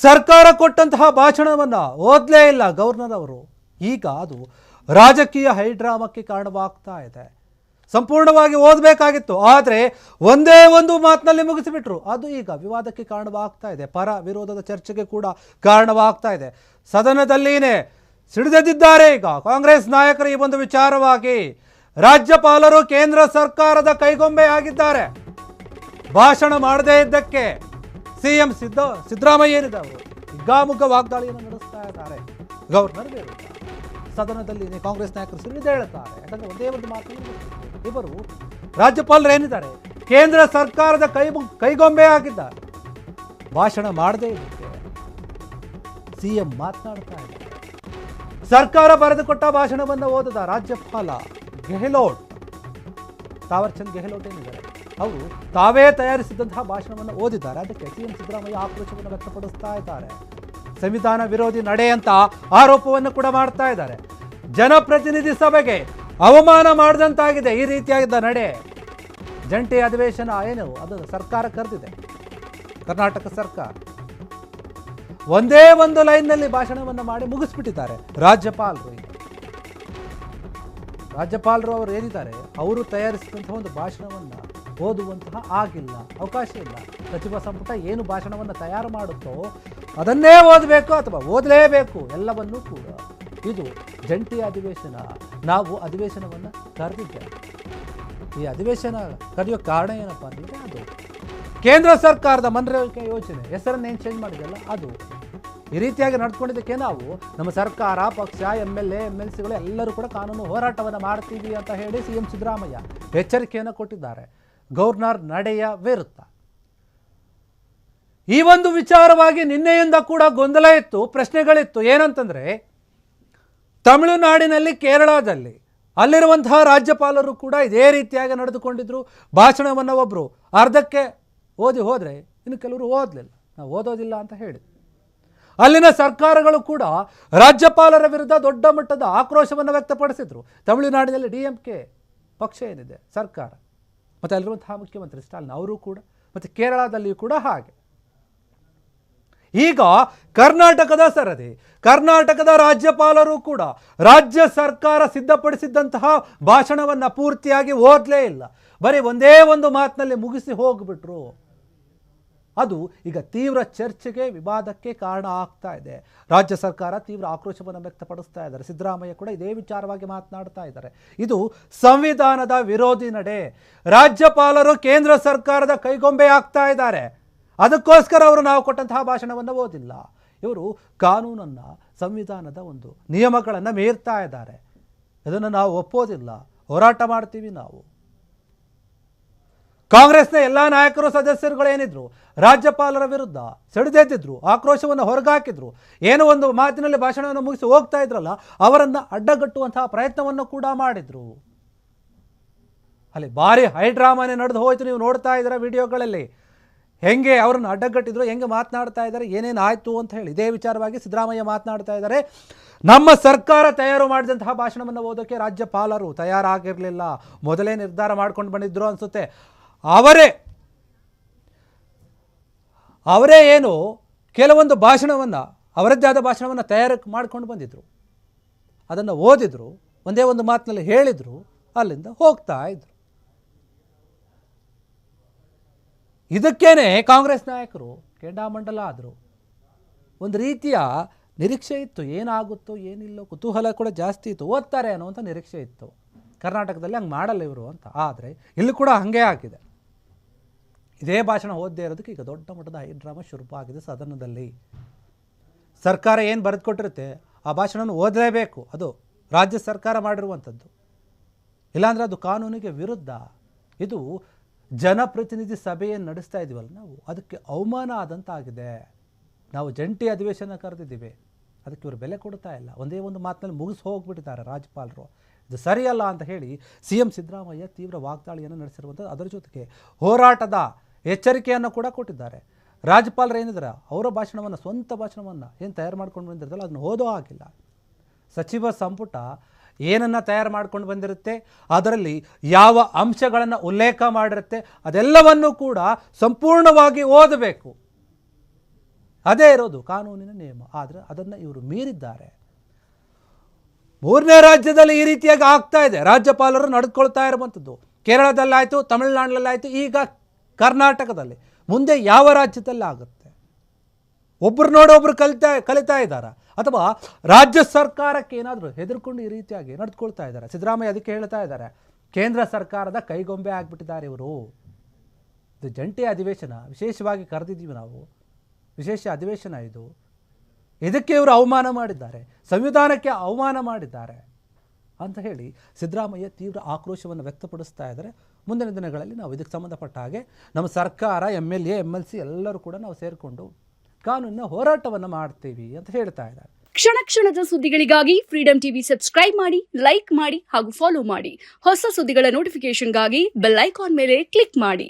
ಸರ್ಕಾರ ಕೊಟ್ಟಂತಹ ಭಾಷಣವನ್ನು ಓದಲೇ ಇಲ್ಲ ಗವರ್ನರ್ ಅವರು. ಈಗ ಅದು ರಾಜಕೀಯ ಹೈಡ್ರಾಮಕ್ಕೆ ಕಾರಣವಾಗ್ತಾ ಇದೆ. ಸಂಪೂರ್ಣವಾಗಿ ಓದಬೇಕಾಗಿತ್ತು, ಆದರೆ ಒಂದೇ ಒಂದು ಮಾತಿನಲ್ಲಿ ಮುಗಿಸಿಬಿಟ್ರು. ಅದು ಈಗ ವಿವಾದಕ್ಕೆ ಕಾರಣವಾಗ್ತಾ ಇದೆ, ಪರ ವಿರೋಧದ ಚರ್ಚೆಗೆ ಕೂಡ ಕಾರಣವಾಗ್ತಾ ಇದೆ. ಸದನದಲ್ಲಿನೇ ಸಿಡಿದೆದ್ದಿದ್ದಾರೆ ಈಗ ಕಾಂಗ್ರೆಸ್ ನಾಯಕರು. ಈ ಒಂದು ವಿಚಾರವಾಗಿ ರಾಜ್ಯಪಾಲರು ಕೇಂದ್ರ ಸರ್ಕಾರದ ಕೈಗೊಂಬೆ ಆಗಿದ್ದಾರೆ. ಭಾಷಣ ಮಾಡದೇ ಇದ್ದಕ್ಕೆ ಸಿಎಂ ಸಿದ್ದರಾಮಯ್ಯ ಏನಿದವರು ಹಿಗ್ಗಾಮುಗ್ಗ ವಾಗ್ದಾಳಿಯನ್ನು ನಡೆಸ್ತಾ ಇದ್ದಾರೆ ಗವರ್ನರ್ ವಿರುದ್ಧ. ಸದನದಲ್ಲಿ ಕಾಂಗ್ರೆಸ್ ನಾಯಕರು ಸಿಡಿದು ಹೇಳ್ತಾರೆ. ಯಾಕಂದ್ರೆ ಒಂದೇ ಒಂದು ಮಾತು, ಇವರು ರಾಜ್ಯಪಾಲರು ಏನಿದ್ದಾರೆ ಕೇಂದ್ರ ಸರ್ಕಾರದ ಕೈಗೊಂಬೆ ಆಗಿದ್ದಾರೆ. ಭಾಷಣ ಮಾಡದೇ ಇದ್ದಕ್ಕೆ ಸಿಎಂ ಮಾತನಾಡ್ತಾ ಇದ್ದಾರೆ. ಸರ್ಕಾರ ಬರೆದುಕೊಟ್ಟ ಭಾಷಣವನ್ನು ಓದಿದ ರಾಜ್ಯಪಾಲ ಗೆಹ್ಲೋಟ್, ತಾವರ್ಚಂದ್ ಗೆಹ್ಲೋಟ್ ಏನಿದ್ದಾರೆ ಅವರು ತಾವೇ ತಯಾರಿಸಿದಂತಹ ಭಾಷಣವನ್ನು ಓದಿದ್ದಾರೆ. ಅದಕ್ಕೆ ಸಿಎಂ ಸಿದ್ದರಾಮಯ್ಯ ಆಕ್ರೋಶವನ್ನು ವ್ಯಕ್ತಪಡಿಸ್ತಾ ಇದ್ದಾರೆ. ಸಂವಿಧಾನ ವಿರೋಧಿ ನಡೆ ಅಂತ ಆರೋಪವನ್ನು ಕೂಡ ಮಾಡ್ತಾ ಇದ್ದಾರೆ. ಜನಪ್ರತಿನಿಧಿ ಸಭೆಗೆ ಅವಮಾನ ಮಾಡಿದಂತಾಗಿದೆ ಈ ರೀತಿಯಾಗಿದ್ದ ನಡೆ. ಜಂಟಿ ಅಧಿವೇಶನ ಏನು ಅದು ಸರ್ಕಾರ ಕರೆದಿದೆ, ಕರ್ನಾಟಕ ಸರ್ಕಾರ. ಒಂದೇ ಒಂದು ಲೈನ್ನಲ್ಲಿ ಭಾಷಣವನ್ನು ಮಾಡಿ ಮುಗಿಸ್ಬಿಟ್ಟಿದ್ದಾರೆ ರಾಜ್ಯಪಾಲರು. ರಾಜ್ಯಪಾಲರು ಅವರು ಏನಿದ್ದಾರೆ ಅವರು ತಯಾರಿಸಿದಂತಹ ಒಂದು ಭಾಷಣವನ್ನು ಓದುವಂತಹ ಆಗಿಲ್ಲ, ಅವಕಾಶ ಇಲ್ಲ. ಸಚಿವ ಸಂಪುಟ ಏನು ಭಾಷಣವನ್ನು ತಯಾರು ಮಾಡುತ್ತೋ ಅದನ್ನೇ ಓದಬೇಕು ಅಥವಾ ಓದಲೇಬೇಕು ಎಲ್ಲವನ್ನೂ ಕೂಡ. ಇದು ಜಂಟಿ ಅಧಿವೇಶನ. ನಾವು ಅಧಿವೇಶನವನ್ನು ಕರೆದಿದ್ದೇವೆ. ಈ ಅಧಿವೇಶನ ಕರೆಯೋ ಕಾರಣ ಏನಪ್ಪ ಅಂದರೆ ಅದು ಕೇಂದ್ರ ಸರ್ಕಾರದ ಮನರೇಗಾ ಯೋಜನೆ ಹೆಸರನ್ನು ಏನು ಚೇಂಜ್ ಮಾಡಿದೆಯಲ್ಲ ಅದು. ಈ ರೀತಿಯಾಗಿ ನಡ್ಕೊಂಡಿದ್ದಕ್ಕೆ ನಾವು ನಮ್ಮ ಸರ್ಕಾರ, ಪಕ್ಷ, MLA, MLCಗಳು ಎಲ್ಲರೂ ಕೂಡ ಕಾನೂನು ಹೋರಾಟವನ್ನು ಮಾಡ್ತೀವಿ ಅಂತ ಹೇಳಿ ಸಿಎಂ ಸಿದ್ದರಾಮಯ್ಯ ಎಚ್ಚರಿಕೆಯನ್ನು ಕೊಟ್ಟಿದ್ದಾರೆ ಗವರ್ನರ್ ನಡೆಯ ವಿರುದ್ಧ. ಈ ಒಂದು ವಿಚಾರವಾಗಿ ನಿನ್ನೆಯಿಂದ ಕೂಡ ಗೊಂದಲ ಇತ್ತು, ಪ್ರಶ್ನೆಗಳಿತ್ತು. ಏನಂತಂದರೆ ತಮಿಳುನಾಡಿನಲ್ಲಿ, ಕೇರಳದಲ್ಲಿ ಅಲ್ಲಿರುವಂತಹ ರಾಜ್ಯಪಾಲರು ಕೂಡ ಇದೇ ರೀತಿಯಾಗಿ ನಡೆದುಕೊಂಡಿದ್ರು. ಭಾಷಣವನ್ನು ಒಬ್ಬರು ಅರ್ಧಕ್ಕೆ ಓದಿ ಹೋದರೆ ಇನ್ನು ಕೆಲವರು ಓದಲಿಲ್ಲ, ನಾವು ಓದೋದಿಲ್ಲ ಅಂತ ಹೇಳಿ. ಅಲ್ಲಿನ ಸರ್ಕಾರಗಳು ಕೂಡ ರಾಜ್ಯಪಾಲರ ವಿರುದ್ಧ ದೊಡ್ಡ ಮಟ್ಟದ ಆಕ್ರೋಶವನ್ನು ವ್ಯಕ್ತಪಡಿಸಿದ್ರು. ತಮಿಳುನಾಡಿನಲ್ಲಿ DMK ಪಕ್ಷ ಏನಿದೆ ಸರ್ಕಾರ, ಮತ್ತು ಅಲ್ಲಿರುವಂತಹ ಮುಖ್ಯಮಂತ್ರಿ ಸ್ಟಾಲಿನ್ ಅವರು ಕೂಡ, ಮತ್ತು ಕೇರಳದಲ್ಲಿಯೂ ಕೂಡ ಹಾಗೆ. ಈಗ ಕರ್ನಾಟಕದ ಸರದಿ, ಕರ್ನಾಟಕದ ರಾಜ್ಯಪಾಲರು ಕೂಡ ರಾಜ್ಯ ಸರ್ಕಾರ ಸಿದ್ಧಪಡಿಸಿದ್ದಂತಹ ಭಾಷಣವನ್ನು ಪೂರ್ತಿಯಾಗಿ ಓದಲೇ ಇಲ್ಲ, ಬರೀ ಒಂದೇ ಒಂದು ಮಾತಿನಲ್ಲಿ ಮುಗಿಸಿ ಹೋಗಿಬಿಟ್ರು. ಅದು ಈಗ ತೀವ್ರ ಚರ್ಚೆಗೆ, ವಿವಾದಕ್ಕೆ ಕಾರಣ ಆಗ್ತಾ ಇದೆ. ರಾಜ್ಯ ಸರ್ಕಾರ ತೀವ್ರ ಆಕ್ರೋಶವನ್ನು ವ್ಯಕ್ತಪಡಿಸ್ತಾ ಇದ್ದಾರೆ. ಸಿದ್ದರಾಮಯ್ಯ ಕೂಡ ಇದೇ ವಿಚಾರವಾಗಿ ಮಾತನಾಡ್ತಾ ಇದ್ದಾರೆ. ಇದು ಸಂವಿಧಾನದ ವಿರೋಧಿ ನಡೆ. ರಾಜ್ಯಪಾಲರು ಕೇಂದ್ರ ಸರ್ಕಾರದ ಕೈಗೊಂಬೆ ಆಗ್ತಾ ಇದ್ದಾರೆ. ಅದಕ್ಕೋಸ್ಕರ ಅವರು ನಾವು ಕೊಟ್ಟಂತಹ ಭಾಷಣವನ್ನು ಓದಿಲ್ಲ. ಇವರು ಕಾನೂನನ್ನು, ಸಂವಿಧಾನದ ಒಂದು ನಿಯಮಗಳನ್ನು ಮೀರ್ತಾ ಇದ್ದಾರೆ. ಇದನ್ನು ನಾವು ಒಪ್ಪೋದಿಲ್ಲ, ಹೋರಾಟ ಮಾಡ್ತೀವಿ ನಾವು. ಕಾಂಗ್ರೆಸ್ನ ಎಲ್ಲ ನಾಯಕರು, ಸದಸ್ಯರುಗಳು ಏನಿದ್ರು ರಾಜ್ಯಪಾಲರ ವಿರುದ್ಧ ಸಿಡಿದೆದ್ದಿದ್ರು, ಆಕ್ರೋಶವನ್ನು ಹೊರಗಾಕಿದ್ರು. ಏನೋ ಒಂದು ಮಾತಿನಲ್ಲಿ ಭಾಷಣವನ್ನು ಮುಗಿಸಿ ಹೋಗ್ತಾ ಇದ್ರಲ್ಲ, ಅವರನ್ನು ಅಡ್ಡಗಟ್ಟುವಂತಹ ಪ್ರಯತ್ನವನ್ನು ಕೂಡ ಮಾಡಿದ್ರು. ಅಲ್ಲಿ ಭಾರಿ ಹೈಡ್ರಾಮಾನೇ ನಡೆದು ಹೋಯ್ತು. ನೀವು ನೋಡ್ತಾ ಇದ್ದೀರಾ ವಿಡಿಯೋಗಳಲ್ಲಿ ಹೆಂಗೆ ಅವರನ್ನು ಅಡ್ಡಗಟ್ಟಿದ್ರು, ಹೆಂಗೆ ಮಾತನಾಡ್ತಾ ಇದ್ದಾರೆ, ಏನೇನು ಆಯಿತು ಅಂತ ಹೇಳಿ. ಇದೇ ವಿಚಾರವಾಗಿ ಸಿದ್ದರಾಮಯ್ಯ ಮಾತನಾಡ್ತಾ ಇದ್ದಾರೆ. ನಮ್ಮ ಸರ್ಕಾರ ತಯಾರು ಮಾಡಿದಂತಹ ಭಾಷಣವನ್ನು ಓದೋಕ್ಕೆ ರಾಜ್ಯಪಾಲರು ತಯಾರಾಗಿರಲಿಲ್ಲ, ಮೊದಲೇ ನಿರ್ಧಾರ ಮಾಡ್ಕೊಂಡು ಬಂದಿದ್ರು ಅನಿಸುತ್ತೆ. ಅವರೇ ಏನು ಕೆಲವೊಂದು ಭಾಷಣವನ್ನು, ಅವರದ್ದೇ ಆದ ಭಾಷಣವನ್ನು ತಯಾರು ಮಾಡ್ಕೊಂಡು ಬಂದಿದ್ರು, ಅದನ್ನು ಓದಿದ್ರು, ಒಂದೇ ಒಂದು ಮಾತಿನಲ್ಲಿ ಹೇಳಿದರು, ಅಲ್ಲಿಂದ ಹೋಗ್ತಾ ಇದ್ರು. ಇದಕ್ಕೇನೆ ಕಾಂಗ್ರೆಸ್ ನಾಯಕರು ಕೆಂಡಾಮಂಡಲ ಆದರು. ಒಂದು ರೀತಿಯ ನಿರೀಕ್ಷೆ ಇತ್ತು, ಏನಾಗುತ್ತೋ ಏನಿಲ್ಲೋ, ಕುತೂಹಲ ಕೂಡ ಜಾಸ್ತಿ ಇತ್ತು, ಓದ್ತಾರೆ ಅನ್ನುವಂಥ ನಿರೀಕ್ಷೆ ಇತ್ತು. ಕರ್ನಾಟಕದಲ್ಲಿ ಹಂಗೆ ಮಾಡಲ್ಲ ಇವರು ಅಂತ. ಆದರೆ ಇಲ್ಲಿ ಕೂಡ ಹಾಗೆ ಆಗಿದೆ. ಇದೇ ಭಾಷಣ ಓದದೇ ಇರೋದಕ್ಕೆ ಈಗ ದೊಡ್ಡ ಮಟ್ಟದ ಹೈಡ್ರಾಮಾ ಶುರುವಾಗಿದೆ ಸದನದಲ್ಲಿ. ಸರ್ಕಾರ ಏನು ಬರೆದುಕೊಟ್ಟಿರುತ್ತೆ ಆ ಭಾಷಣವನ್ನು ಓದಲೇಬೇಕು. ಅದು ರಾಜ್ಯ ಸರ್ಕಾರ ಮಾಡಿರುವಂಥದ್ದು, ಇಲ್ಲಾಂದರೆ ಅದು ಕಾನೂನಿಗೆ ವಿರುದ್ಧ. ಇದು ಜನಪ್ರತಿನಿಧಿ ಸಭೆಯನ್ನು ನಡೆಸ್ತಾ ಇದ್ದೀವಲ್ಲ ನಾವು, ಅದಕ್ಕೆ ಅವಮಾನ ಆದಂತಾಗಿದೆ. ನಾವು ಜಂಟಿ ಅಧಿವೇಶನ ಕರೆದಿದ್ದೀವಿ, ಅದಕ್ಕೆ ಇವರು ಬೆಲೆ ಕೊಡ್ತಾ ಇಲ್ಲ. ಒಂದೇ ಒಂದು ಮಾತಿನಲ್ಲಿ ಮುಗಿಸಿ ಹೋಗ್ಬಿಟ್ಟಿದ್ದಾರೆ ರಾಜ್ಯಪಾಲರು. ಇದು ಸರಿಯಲ್ಲ ಅಂತ ಹೇಳಿ ಸಿಎಂ ಸಿದ್ದರಾಮಯ್ಯ ತೀವ್ರ ವಾಗ್ದಾಳಿಯನ್ನು ನಡೆಸಿರುವಂಥದ್ದು. ಅದರ ಜೊತೆಗೆ ಹೋರಾಟದ ಎಚ್ಚರಿಕೆಯನ್ನು ಕೂಡ ಕೊಟ್ಟಿದ್ದಾರೆ. ರಾಜ್ಯಪಾಲರು ಏನಿದ್ದಾರೆ ಅವರ ಭಾಷಣವನ್ನು, ಸ್ವಂತ ಭಾಷಣವನ್ನು ಏನು ತಯಾರು ಮಾಡ್ಕೊಂಡು ಬಂದಿರ್ತಲ್ಲ ಅದನ್ನು ಓದೋ ಆಗಿಲ್ಲ. ಸಚಿವ ಸಂಪುಟ ಏನನ್ನು ತಯಾರು ಮಾಡ್ಕೊಂಡು ಬಂದಿರುತ್ತೆ, ಅದರಲ್ಲಿ ಯಾವ ಅಂಶಗಳನ್ನು ಉಲ್ಲೇಖ ಮಾಡಿರುತ್ತೆ, ಅದೆಲ್ಲವನ್ನು ಕೂಡ ಸಂಪೂರ್ಣವಾಗಿ ಓದಬೇಕು. ಅದೇ ಇರೋದು ಕಾನೂನಿನ ನಿಯಮ. ಆದರೆ ಅದನ್ನು ಇವರು ಮೀರಿದ್ದಾರೆ. ಮೂರನೇ ರಾಜ್ಯದಲ್ಲಿ ಈ ರೀತಿಯಾಗಿ ಆಗ್ತಾ ಇದೆ. ರಾಜ್ಯಪಾಲರು ನಡೆದುಕೊಳ್ತಾ ಇರುವಂಥದ್ದು ಕೇರಳದಲ್ಲಾಯಿತು, ತಮಿಳುನಾಡಲ್ಲಾಯಿತು, ಈಗ ಕರ್ನಾಟಕದಲ್ಲಿ. ಮುಂದೆ ಯಾವ ರಾಜ್ಯದಲ್ಲಿ ಆಗುತ್ತೆ? ಒಬ್ಬರು ನೋಡಿ ಒಬ್ರು ಕಲಿತಾ ಇದ್ದಾರಾ? ಅಥವಾ ರಾಜ್ಯ ಸರ್ಕಾರಕ್ಕೆ ಏನಾದರೂ ಹೆದರ್ಕೊಂಡು ಈ ರೀತಿಯಾಗಿ ನಡೆದುಕೊಳ್ತಾ ಇದ್ದಾರೆ? ಸಿದ್ದರಾಮಯ್ಯ ಅದಕ್ಕೆ ಹೇಳ್ತಾ ಇದ್ದಾರೆ, ಕೇಂದ್ರ ಸರ್ಕಾರದ ಕೈಗೊಂಬೆ ಆಗಿಬಿಟ್ಟಿದ್ದಾರೆ ಇವರು. ಇದು ಜಂಟಿ ಅಧಿವೇಶನ ವಿಶೇಷವಾಗಿ ಕರೆದಿದ್ದೀವಿ ನಾವು, ವಿಶೇಷ ಅಧಿವೇಶನ ಇದು. ಇದಕ್ಕೆ ಇವರು ಅವಮಾನ ಮಾಡಿದ್ದಾರೆ, ಸಂವಿಧಾನಕ್ಕೆ ಅವಮಾನ ಮಾಡಿದ್ದಾರೆ ಅಂತ ಹೇಳಿ ಸಿದ್ದರಾಮಯ್ಯ ತೀವ್ರ ಆಕ್ರೋಶವನ್ನು ವ್ಯಕ್ತಪಡಿಸ್ತಾ ಇದ್ದಾರೆ. ಮುಂದಿನ ದಿನಗಳಲ್ಲಿ ನಾವು ಇದಕ್ಕೆ ಸಂಬಂಧಪಟ್ಟ ಹಾಗೆ ನಮ್ಮ ಸರ್ಕಾರ, MLA, MLC ಎಲ್ಲರೂ ಕೂಡ ನಾವು ಸೇರಿಕೊಂಡು ಕಾನೂನಿನ ಹೋರಾಟವನ್ನು ಮಾಡ್ತೀವಿ ಅಂತ ಹೇಳ್ತಾ ಇದ್ದಾರೆ. ಕ್ಷಣ ಕ್ಷಣದ ಸುದ್ದಿಗಳಿಗಾಗಿ ಫ್ರೀಡಂ ಟಿವಿ ಸಬ್ಸ್ಕ್ರೈಬ್ ಮಾಡಿ, ಲೈಕ್ ಮಾಡಿ ಹಾಗೂ ಫಾಲೋ ಮಾಡಿ. ಹೊಸ ಸುದ್ದಿಗಳ ನೋಟಿಫಿಕೇಶನ್ಗಾಗಿ ಬೆಲ್ ಐಕಾನ್ ಮೇಲೆ ಕ್ಲಿಕ್ ಮಾಡಿ.